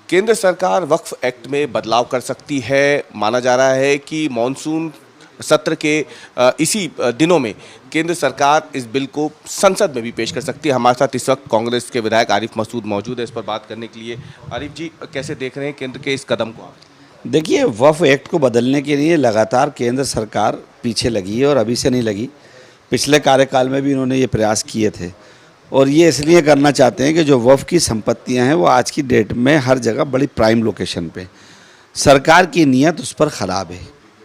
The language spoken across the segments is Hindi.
केंद्र सरकार वक्फ एक्ट में बदलाव कर सकती है। माना जा रहा है कि मॉनसून सत्र के इसी दिनों में केंद्र सरकार इस बिल को संसद में भी पेश कर सकती है। हमारे साथ इस वक्त कांग्रेस के विधायक आरिफ मसूद मौजूद है इस पर बात करने के लिए। आरिफ जी, कैसे देख रहे हैं केंद्र के इस कदम को? देखिए, वक्फ एक्ट को बदलने के लिए लगातार केंद्र सरकार पीछे लगी है और अभी से नहीं लगी। पिछले कार्यकाल में भी इन्होंने ये प्रयास किए थे और ये इसलिए करना चाहते हैं कि जो वक्फ की संपत्तियां हैं वो आज की डेट में हर जगह बड़ी प्राइम लोकेशन पे, सरकार की नीयत उस पर ख़राब है।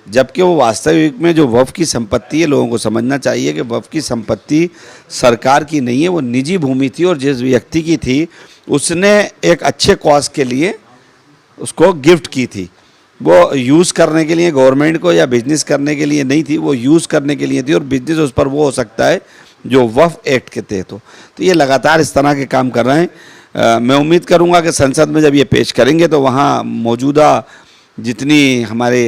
जबकि वो वास्तविक में जो वक्फ की संपत्ति है, लोगों को समझना चाहिए कि वक्फ की संपत्ति सरकार की नहीं है, वो निजी भूमि थी और जिस व्यक्ति की थी उसने एक अच्छे कॉज के लिए उसको गिफ्ट की थी। वो यूज़ करने के लिए गवर्नमेंट को या बिजनेस करने के लिए नहीं थी, वो यूज़ करने के लिए थी और बिजनेस उस पर वो हो सकता है जो वक्फ एक्ट के तहत हो। तो ये लगातार इस तरह के काम कर रहे हैं। मैं उम्मीद करूंगा कि संसद में जब ये पेश करेंगे तो वहाँ मौजूदा जितनी हमारे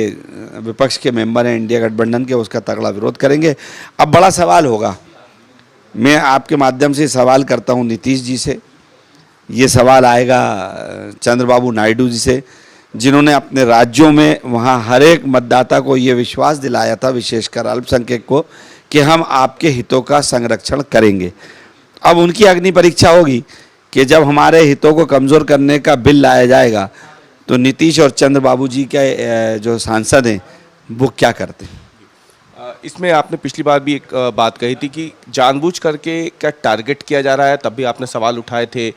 विपक्ष के मेंबर हैं इंडिया गठबंधन के, उसका तगड़ा विरोध करेंगे। अब बड़ा सवाल होगा, मैं आपके माध्यम से सवाल करता हूँ नीतीश जी से, ये सवाल आएगा चंद्रबाबू नायडू जी से, जिन्होंने अपने राज्यों में वहाँ हर एक मतदाता को ये विश्वास दिलाया था, विशेषकर अल्पसंख्यक को, कि हम आपके हितों का संरक्षण करेंगे। अब उनकी अग्नि परीक्षा होगी कि जब हमारे हितों को कमज़ोर करने का बिल लाया जाएगा तो नीतीश और चंद्रबाबू जी के जो सांसद हैं वो क्या करते हैं। इसमें आपने पिछली बार भी एक बात कही थी कि जानबूझ करके क्या टारगेट किया जा रहा है, तब भी आपने सवाल उठाए थे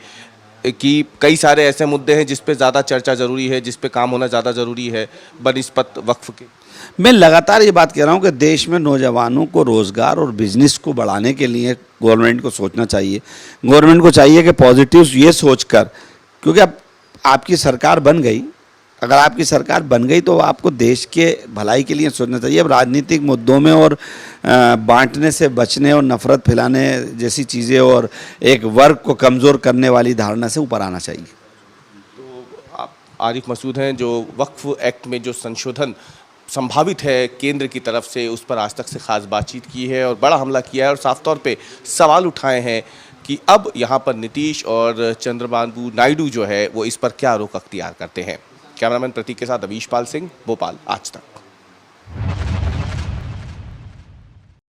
कि कई सारे ऐसे मुद्दे हैं जिस पे ज़्यादा चर्चा ज़रूरी है, जिस पे काम होना ज़्यादा ज़रूरी है बनिस्बत वक्फ के। मैं लगातार ये बात कह रहा हूँ कि देश में नौजवानों को रोज़गार और बिजनेस को बढ़ाने के लिए गवर्नमेंट को सोचना चाहिए। गवर्नमेंट को चाहिए कि पॉजिटिव ये सोचकर, क्योंकि अब आपकी सरकार बन गई, अगर आपकी सरकार बन गई तो आपको देश के भलाई के लिए सोचना चाहिए। अब राजनीतिक मुद्दों में और बांटने से बचने और नफरत फैलाने जैसी चीज़ें और एक वर्ग को कमज़ोर करने वाली धारणा से ऊपर आना चाहिए। तो आप आरिफ मसूद हैं, जो वक्फ एक्ट में जो संशोधन संभावित है केंद्र की तरफ से, उस पर आज तक से खास बातचीत की है और बड़ा हमला किया है और साफ तौर पे सवाल उठाए हैं कि अब यहाँ पर नीतीश और चंद्रबाबू नायडू जो है वो इस पर क्या रुख अख्तियार करते हैं। कैमरामैन प्रतीक के साथ अवीश पाल सिंह, भोपाल, आज तक।